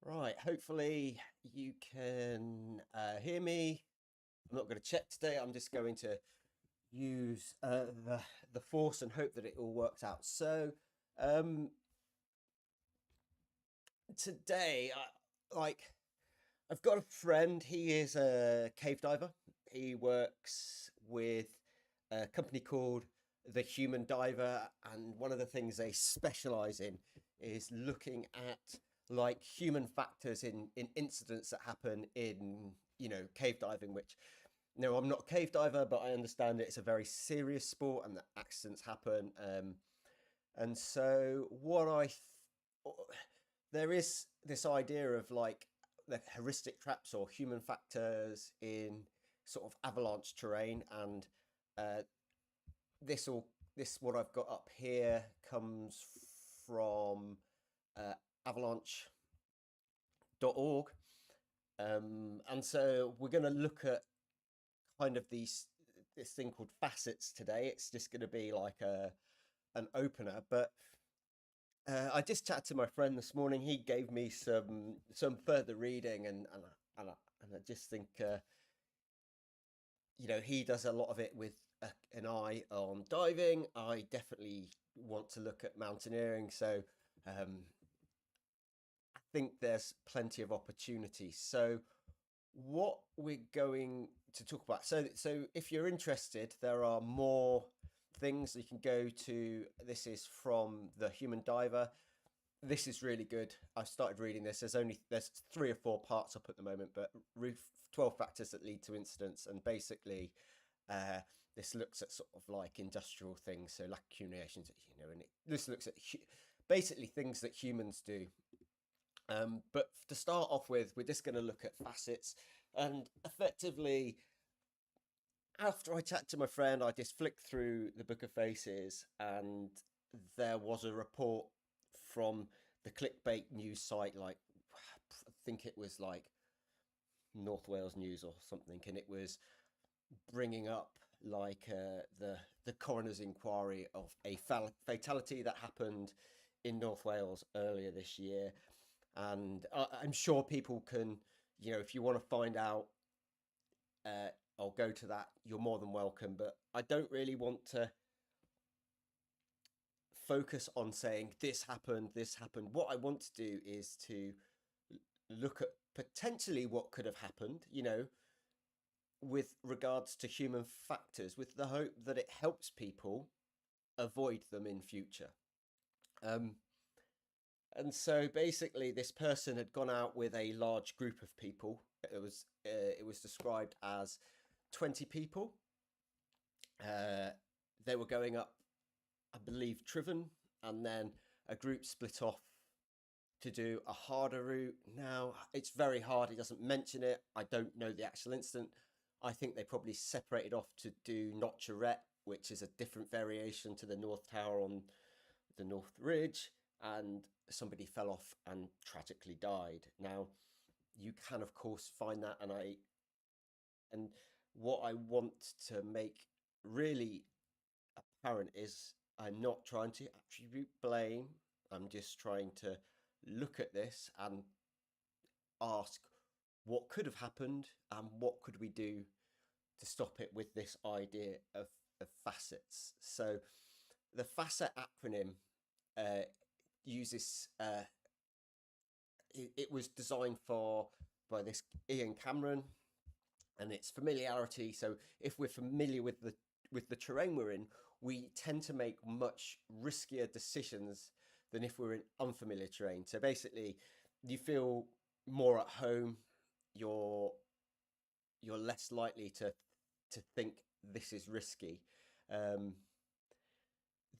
Right, hopefully you can hear me. I'm not going to check today. I'm just going to use the force and hope that it all works out. Um, today, I've got a friend. He is a cave diver. He works with a company called the Human Diver, and one of the things they specialize in is looking at like human factors in incidents that happen in cave diving. Which no, I'm not a cave diver, but I understand it's a very serious sport and that accidents happen. And so there is this idea of like the heuristic traps or human factors in sort of avalanche terrain, and uh, this all this what I've got up here comes from uh, avalanche.org, and so we're going to look at kind of this thing called facets today. It's just going to be like a an opener, but I just chatted to my friend this morning. He gave me some further reading, and I just think he does a lot of it with an eye on diving. I definitely want to look at mountaineering, so um, I think there's plenty of opportunity. So what we're going to talk about. So if you're interested, there are more things you can go to. This is from the Human Diver. This is really good. I started reading this. There's 3 or 4 parts up at the moment, but 12 factors that lead to incidents, and basically, uh, this looks at sort of like industrial things, so lack accumulations, and this looks at basically things that humans do. But to start off with, we're just going to look at facets, and effectively, after I chat to my friend, I just flicked through the Book of Faces, and there was a report from the clickbait news site, like I think it was like North Wales News or something, and it was bringing up like the coroner's inquiry of a fatality that happened in North Wales earlier this year, and I'm sure people can, if you want to find out, I'll go to that. You're more than welcome, but I don't really want to focus on saying this happened, this happened. What I want to do is to look at potentially what could have happened, with regards to human factors, with the hope that it helps people avoid them in future. Um, and so basically, this person had gone out with a large group of people. It was described as 20 people. Uh, they were going up, I believe, Triven, and then a group split off to do a harder route. Now, it's very hard. He doesn't mention it. I don't know the actual incident. I think they probably separated off to do Notcherette, which is a different variation to the North Tower on the North Ridge, and somebody fell off and tragically died. Now, you can, of course, find that, and what I want to make really apparent is I'm not trying to attribute blame. I'm just trying to look at this and ask what could have happened and what could we do to stop it with this idea of facets. So the facet acronym uses it was designed by this Ian Cameron, and its familiarity. So if we're familiar with the terrain we're in, we tend to make much riskier decisions than if we're in unfamiliar terrain. So basically, you feel more at home. You're less likely to think this is risky. Um,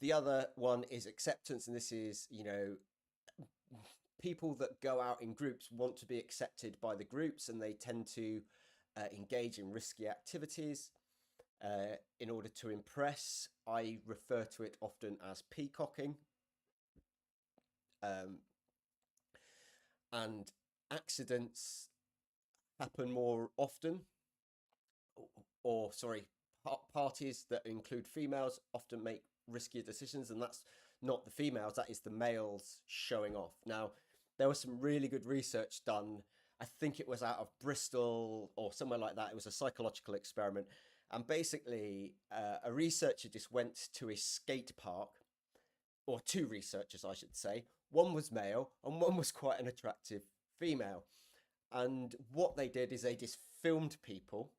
the other one is acceptance, and this is people that go out in groups want to be accepted by the groups, and they tend to engage in risky activities in order to impress. I refer to it often as peacocking. Um, and accidents happen more often, or sorry, parties that include females often make riskier decisions, and that's not the females, that is the males showing off. Now, there was some really good research done. I think it was out of Bristol or somewhere like that. It was a psychological experiment. And basically, a researcher just went to a skate park, or two researchers, I should say. One was male and one was quite an attractive female. And what they did is they just filmed people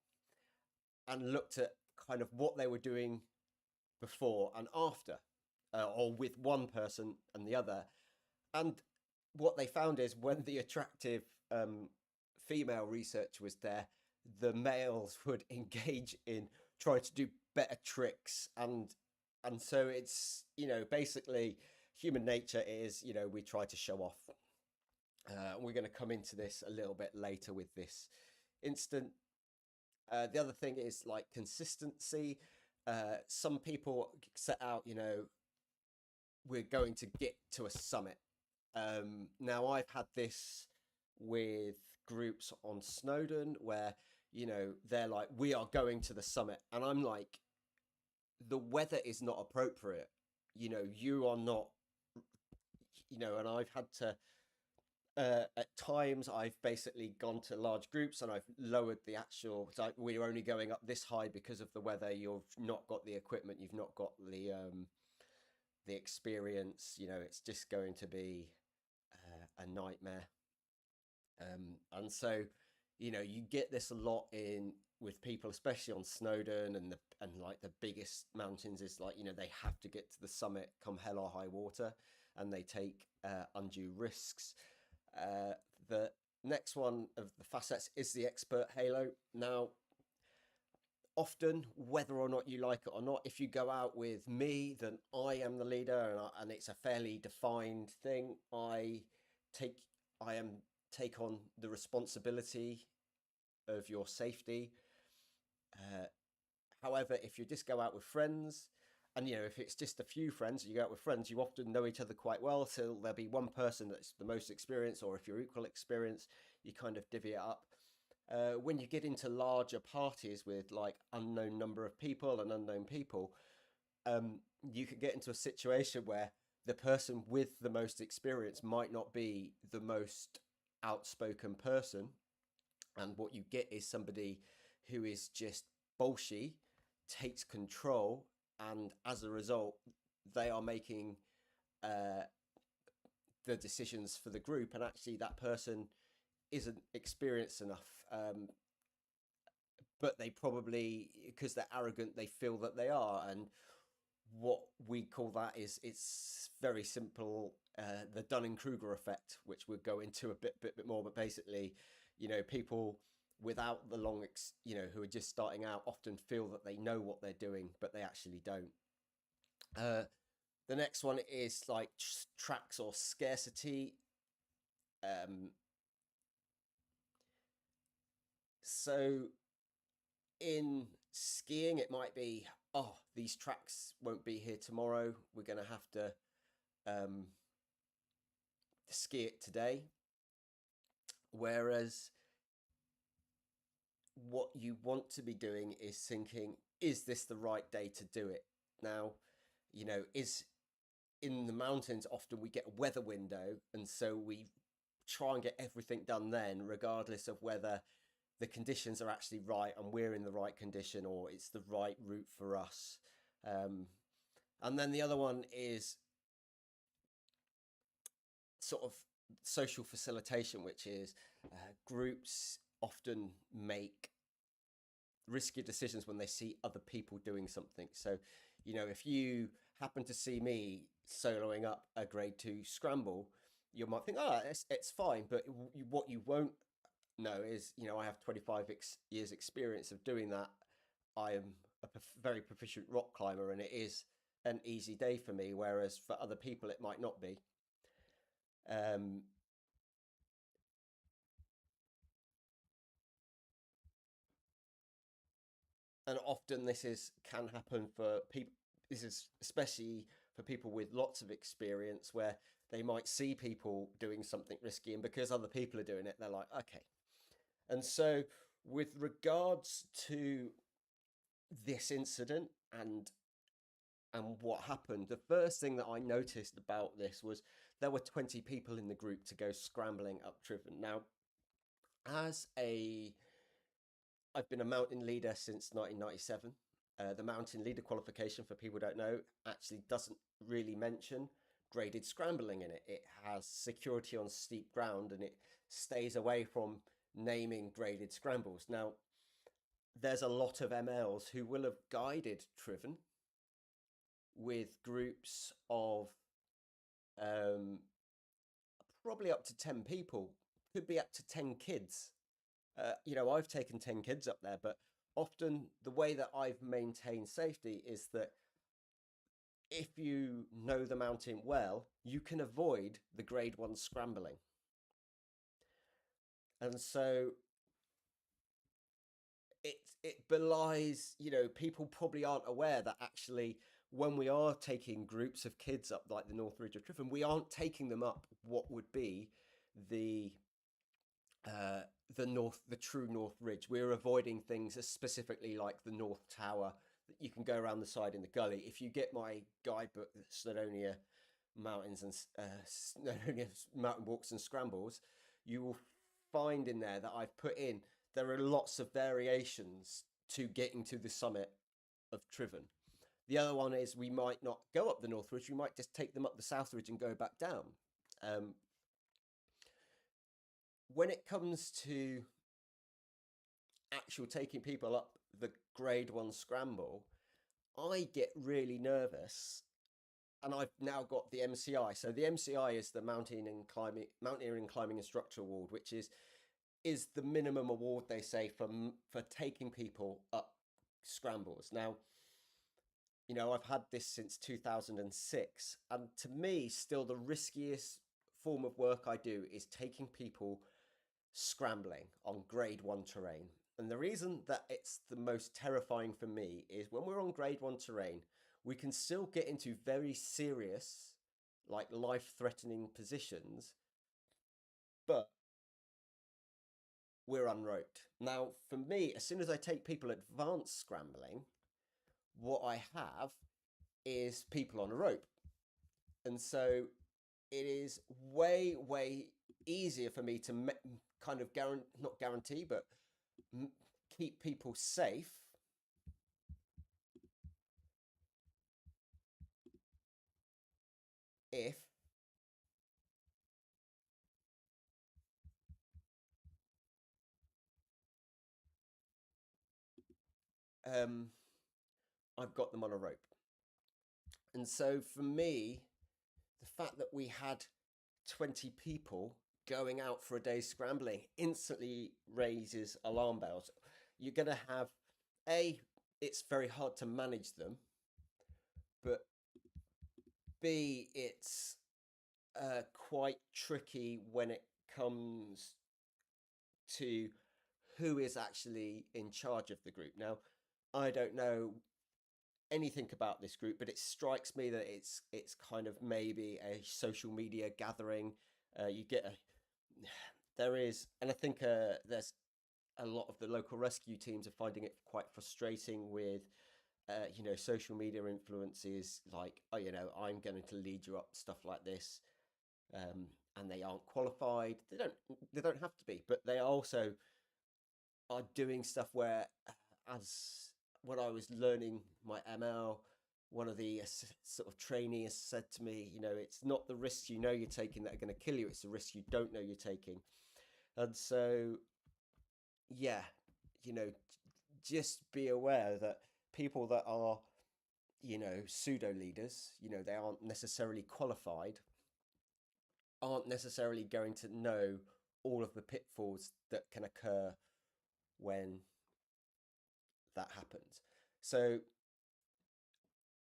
and looked at kind of what they were doing before and after, or with one person and the other. And what they found is when the attractive female researcher was there, the males would engage in trying to do better tricks, and so it's, basically human nature is, we try to show off. We're going to come into this a little bit later with this instant. The other thing is like consistency. Some people set out, we're going to get to a summit. Now, I've had this with groups on Snowdon where, they're like, we are going to the summit. And I'm like, the weather is not appropriate. You are not, and I've had to, at times I've basically gone to large groups and I've lowered the actual, like, we're only going up this high because of the weather. You've not got the equipment, you've not got the experience. It's just going to be a nightmare. And so, you get this a lot in with people, especially on Snowdon, and like the biggest mountains is like, they have to get to the summit come hell or high water, and they take undue risks. The next one of the facets is the expert halo. Now, often, whether or not you like it or not, if you go out with me, then I am the leader, and it's a fairly defined thing. Take I am take on the responsibility of your safety. Uh, However, if you just go out with friends, and if it's just a few friends, you go out with friends, you often know each other quite well. So there'll be one person that's the most experienced, or if you're equal experience, you kind of divvy it up. When you get into larger parties with like unknown number of people and unknown people, you could get into a situation where the person with the most experience might not be the most outspoken person, and what you get is somebody who is just bolshy, takes control, and as a result, they are making uh, the decisions for the group, and actually that person isn't experienced enough. But they probably, because they're arrogant, they feel that they are. And what we call that is, it's very simple, the Dunning-Kruger effect, which we'll go into a bit more. But basically, people without the long, who are just starting out often feel that they know what they're doing, but they actually don't. The next one is like tracks or scarcity. Um, so in skiing, it might be, oh, these tracks won't be here tomorrow. We're going to have to ski it today. Whereas what you want to be doing is thinking, is this the right day to do it? Now, is in the mountains, often we get a weather window, and so we try and get everything done then, regardless of whether the conditions are actually right and we're in the right condition, or it's the right route for us. And then the other one is sort of social facilitation, which is groups often make risky decisions when they see other people doing something. So, if you happen to see me soloing up a grade 2 scramble, you might think, oh, it's fine. But what you won't know is, I have 25 years experience of doing that. I am a very proficient rock climber, and it is an easy day for me, whereas for other people it might not be. Um, and often can happen for people. This is especially for people with lots of experience, where they might see people doing something risky, and because other people are doing it, they're like, okay. And so, with regards to this incident and what happened, the first thing that I noticed about this was there were 20 people in the group to go scrambling up Triven. Now, as a I've been a mountain leader since 1997. The mountain leader qualification, for people who don't know, actually doesn't really mention graded scrambling in it. It has security on steep ground, and it stays away from naming graded scrambles. Now, there's a lot of MLs who will have guided Triven with groups of probably up to 10 people, could be up to 10 kids. I've taken 10 kids up there, but often the way that I've maintained safety is that if you know the mountain well, you can avoid the grade 1 scrambling. And so it belies, people probably aren't aware that actually when we are taking groups of kids up like the North Ridge of Triffin, we aren't taking them up what would be the true North Ridge. We're avoiding things specifically like the North Tower that you can go around the side in the gully. If you get my guidebook, Snowdonia Mountains and Snowdonia Mountain Walks and Scrambles, you will find in there that I've put in there are lots of variations to getting to the summit of Triven. The other one is we might not go up the North Ridge, we might just take them up the South Ridge and go back down. When it comes to actual taking people up the grade 1 scramble, I get really nervous, and I've now got the MCI. So the MCI is the Mountaineering and Climbing Instructor Award, which is the minimum award, they say, for taking people up scrambles. Now, I've had this since 2006, and to me, still the riskiest form of work I do is taking people scrambling on grade 1 terrain. And the reason that it's the most terrifying for me is when we're on grade 1 terrain, we can still get into very serious, like life-threatening positions, but we're unroped. Now, for me, as soon as I take people advanced scrambling, what I have is people on a rope. And so it is way, way easier for me to kind of not guarantee, but keep people safe if I've got them on a rope. And so for me, the fact that we had 20 people going out for a day scrambling instantly raises alarm bells. You're going to have, it's very hard to manage them, but B, it's quite tricky when it comes to who is actually in charge of the group. Now, I don't know anything about this group, but it strikes me that it's kind of maybe a social media gathering. There is, and I think there's a lot of the local rescue teams are finding it quite frustrating with social media influences like, I'm going to lead you up, stuff like this, and they aren't qualified. They don't have to be, but they also are doing stuff where, as when I was learning my ML, one of the sort of trainees said to me, it's not the risks you're taking that are going to kill you, it's the risks you don't know you're taking. And so, yeah, just be aware that people that are, pseudo leaders, they aren't necessarily qualified, aren't necessarily going to know all of the pitfalls that can occur when that happens. So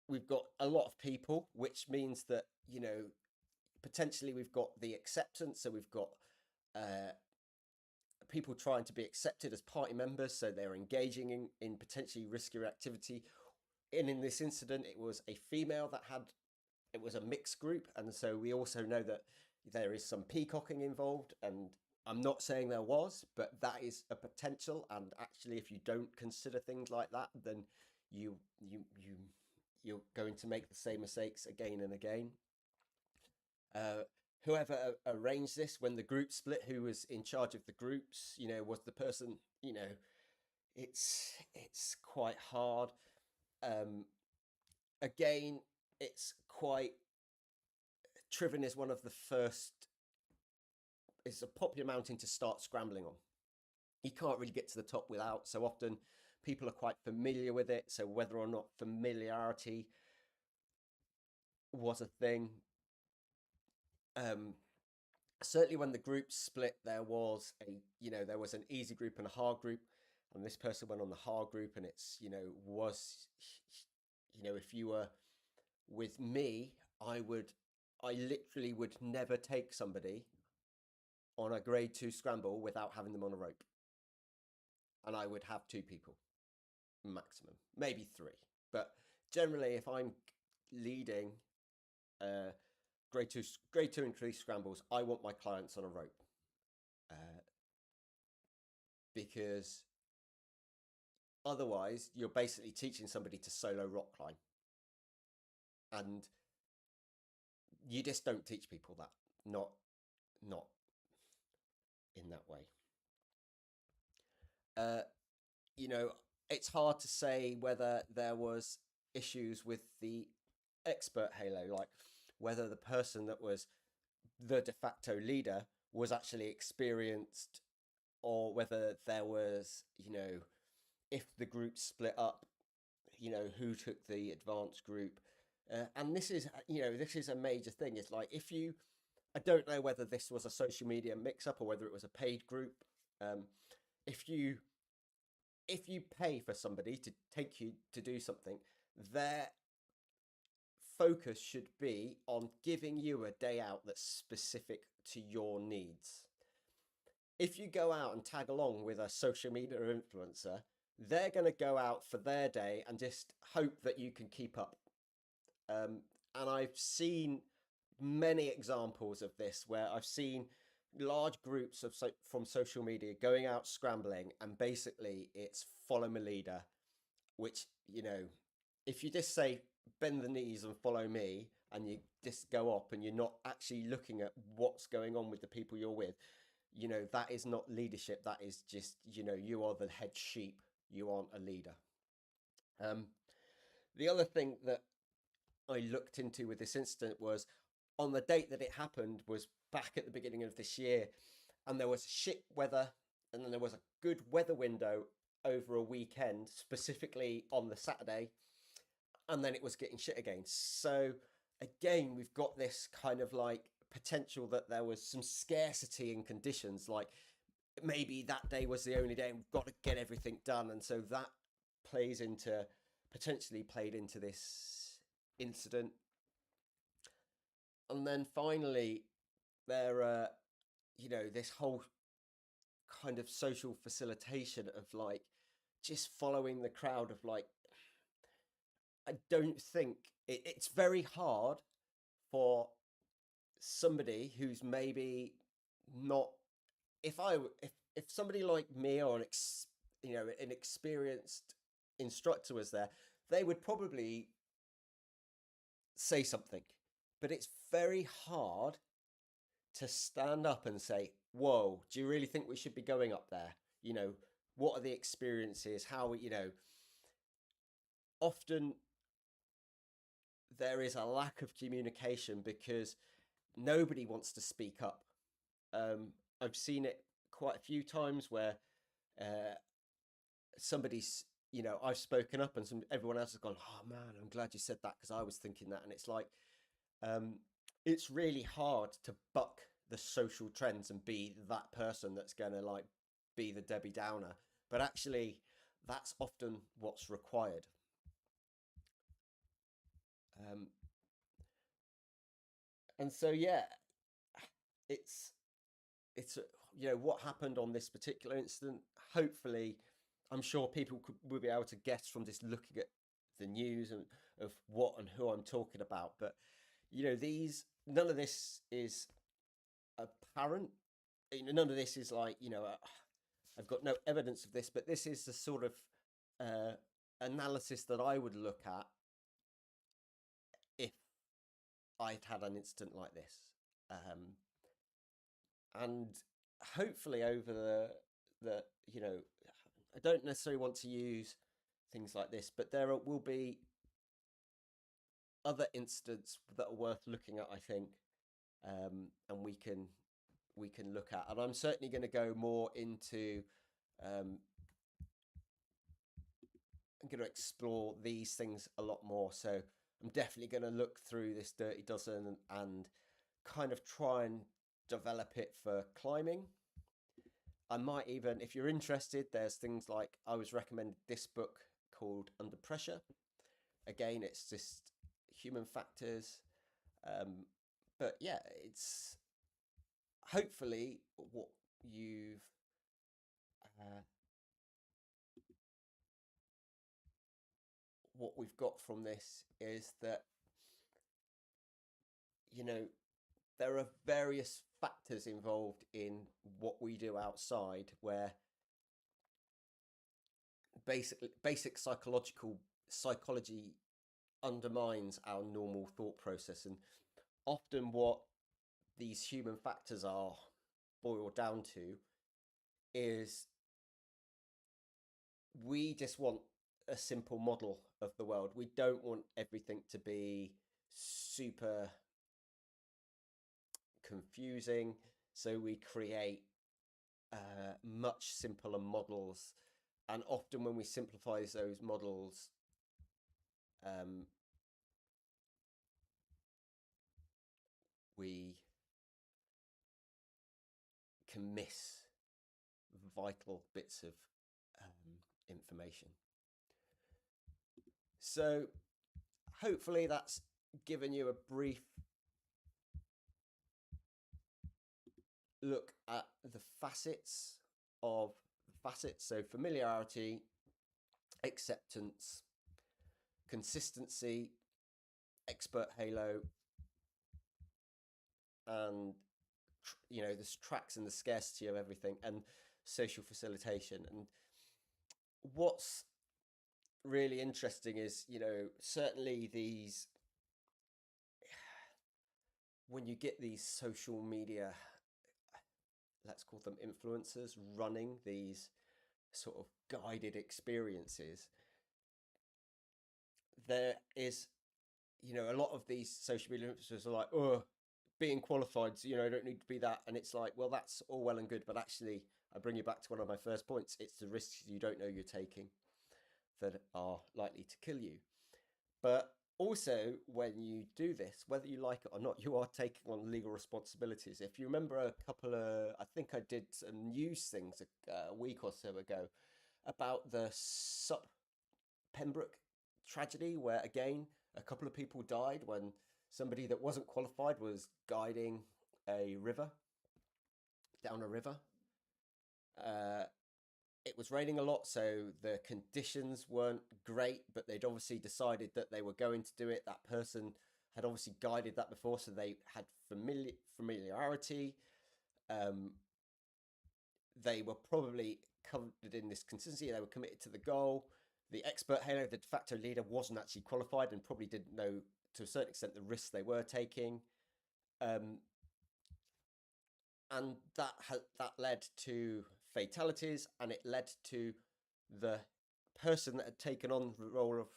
we've got a lot of people, which means that, potentially we've got the acceptance. So we've got people trying to be accepted as party members. So they're engaging in potentially riskier activity. And in this incident, it was a female it was a mixed group. And so we also know that there is some peacocking involved, and I'm not saying there was, but that is a potential. And actually, if you don't consider things like that, then you're going to make the same mistakes again and again. whoever arranged this, when the group split, who was in charge of the groups, was the person, it's quite hard. um Again, it's quite, Triven is one of the first, it's a popular mountain to start scrambling on. You can't really get to the top without, so often people are quite familiar with it. So whether or not familiarity was a thing, um certainly when the group split, there was there was an easy group and a hard group, and this person went on the hard group, and it's was, if you were with me, I literally would never take somebody on a grade 2 scramble without having them on a rope, and I would have 2 people maximum, maybe 3, but generally if I'm leading uh grade 2 and 3 scrambles, I want my clients on a rope, uh, because otherwise you're basically teaching somebody to solo rock climb, and you just don't teach people that, not in that way. uh it's hard to say whether there was issues with the expert halo, like whether the person that was the de facto leader was actually experienced, or whether there was, if the group split up, who took the advanced group. And this is, this is a major thing. It's like, I don't know whether this was a social media mix up or whether it was a paid group. If you pay for somebody to take you to do something, their focus should be on giving you a day out that's specific to your needs. If you go out and tag along with a social media influencer, they're going to go out for their day and just hope that you can keep up. And I've seen many examples of this, where I've seen large groups from social media going out scrambling, and basically it's follow my leader, which, if you just say bend the knees and follow me, and you just go up and you're not actually looking at what's going on with the people you're with, that is not leadership. That is just, you are the head sheep. You aren't a leader. The other thing that I looked into with this incident was, on the date that it happened was back at the beginning of this year, and there was shit weather, and then there was a good weather window over a weekend, specifically on the Saturday, and then it was getting shit again. So again, we've got this kind of like potential that there was some scarcity in conditions, like maybe that day was the only day and we've got to get everything done, and so that potentially played into this incident. And then finally, there this whole kind of social facilitation of like just following the crowd, of like, I don't think it's very hard for somebody who's maybe not, if somebody like me, or an experienced instructor was there, they would probably say something, but it's very hard to stand up and say, whoa, do you really think we should be going up there? What are the experiences? How, often there is a lack of communication because nobody wants to speak up. I've seen it quite a few times where somebody's, I've spoken up, and everyone else has gone, oh man, I'm glad you said that because I was thinking that. And it's like, it's really hard to buck the social trends and be that person that's going to like be the Debbie Downer, but actually that's often what's required. And so, yeah, it's what happened on this particular incident. Hopefully, I'm sure people will be able to guess from just looking at the news and of what and who I'm talking about. But none of this is apparent. None of this is like, I've got no evidence of this, but this is the sort of analysis that I would look at if I'd had an incident like this. And hopefully over the I don't necessarily want to use things like this, but there will be other incidents that are worth looking at, I think, and we can look at. And I'm certainly going to go more into. I'm going to explore these things a lot more. So I'm definitely going to look through this Dirty Dozen and kind of try and develop it for climbing. I might even, if you're interested, there's things like I was recommended this book called Under Pressure. Again, it's just human factors. But yeah, it's hopefully what you've uh, what we've got from this is that you know there are various factors involved in what we do outside where basic psychology undermines our normal thought process, and often what these human factors are boiled down to is we just want a simple model of the world. We don't want everything to be super confusing, so we create much simpler models. And often when we simplify those models, we can miss vital bits of information. So hopefully that's given you a brief look at the facets. So familiarity, acceptance, consistency, expert halo, and the tracks and the scarcity of everything, and social facilitation. And what's really interesting is certainly these, when you get these social media, let's call them influencers, running these sort of guided experiences, there is a lot of these social media influencers are like, oh, being qualified, so, I don't need to be that. And it's like, well, that's all well and good, but actually I bring you back to one of my first points. It's the risks you don't know you're taking that are likely to kill you. But also, when you do this, whether you like it or not, you are taking on legal responsibilities. If you remember I think I did some news things a week or so ago about the Sup Pembroke tragedy, where again, a couple of people died when somebody that wasn't qualified was guiding down a river. It was raining a lot, so the conditions weren't great, but they'd obviously decided that they were going to do it. That person had obviously guided that before, so they had familiarity. They were probably covered in this consistency. They were committed to the goal. The expert halo, the de facto leader, wasn't actually qualified and probably didn't know to a certain extent the risks they were taking. And that led to fatalities, and it led to the person that had taken on the role of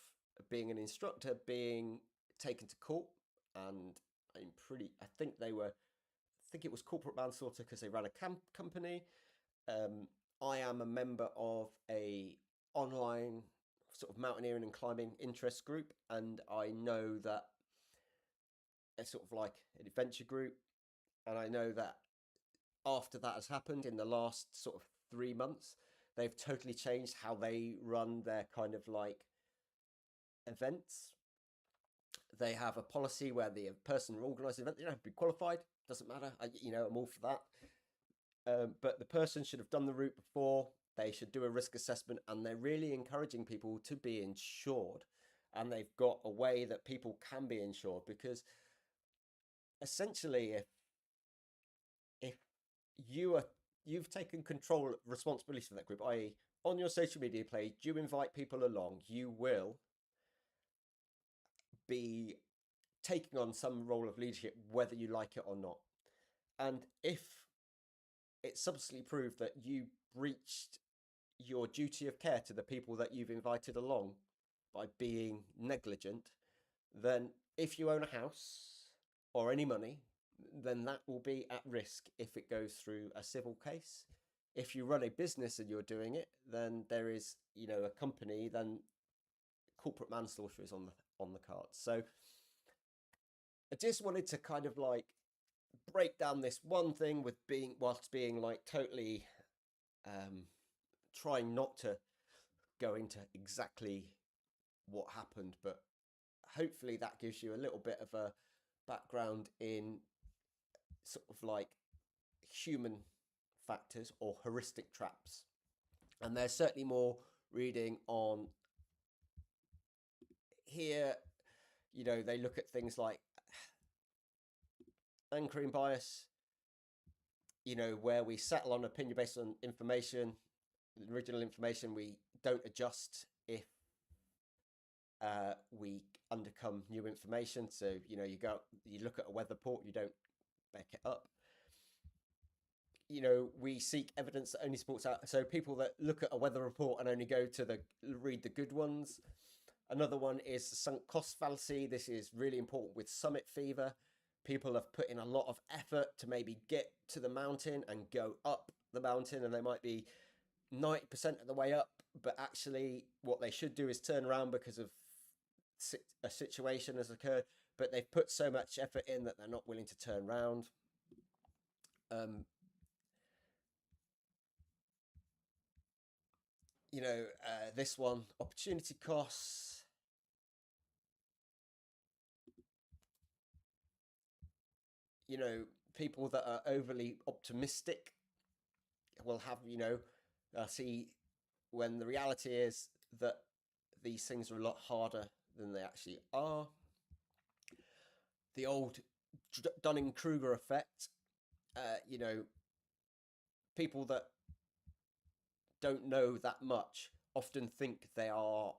being an instructor being taken to court. And I think it was corporate manslaughter because they ran a company. I am a member of a online sort of mountaineering and climbing interest group, and I know that it's sort of like an adventure group, and I know that after that has happened in the last sort of 3 months, they've totally changed how they run their kind of like events. They have a policy where the person who organises the event, they don't have to be qualified, doesn't matter. I'm all for that. But the person should have done the route before. They should do a risk assessment, and they're really encouraging people to be insured. And they've got a way that people can be insured, because essentially, if you've taken control responsibility for that group, i.e. on your social media page, you invite people along, you will be taking on some role of leadership, whether you like it or not. And if it's subsequently proved that you breached your duty of care to the people that you've invited along by being negligent, then if you own a house or any money, then that will be at risk if it goes through a civil case. If you run a business and you're doing it, then there is, a company, then corporate manslaughter is on the cards. So I just wanted to kind of like break down this one thing with whilst being like totally trying not to go into exactly what happened, but hopefully that gives you a little bit of a background in sort of like human factors or heuristic traps. And there's certainly more reading on here. They look at things like anchoring bias, where we settle on opinion based on information, original information. We don't adjust if we undercome new information. So, you look at a weather report, you don't back it up. We seek evidence that only supports out. So people that look at a weather report and only go to read the good ones. Another one is the sunk cost fallacy. This is really important with summit fever. People have put in a lot of effort to maybe get to the mountain and go up the mountain, and they might be 90% of the way up, but actually what they should do is turn around because of a situation has occurred, but they've put so much effort in that they're not willing to turn around. This one, opportunity costs. People that are overly optimistic will have, see when the reality is that these things are a lot harder than they actually are. The old Dunning-Kruger effect, people that don't know that much often think they are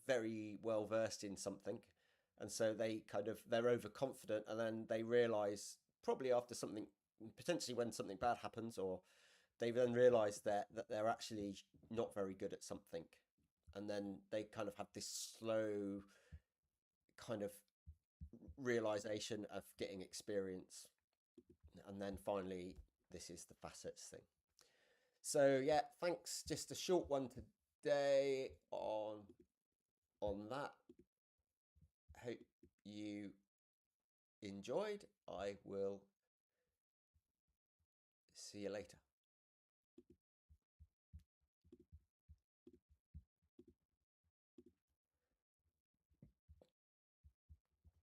very well versed in something, and so they're overconfident, and then they realize probably after something, potentially when something bad happens, or they then realize that they're actually not very good at something, and then they kind of have this slow kind of realization of getting experience, and then finally this is the facets thing. So yeah, thanks. Just a short one today on that. Hope you enjoyed. I will see you later.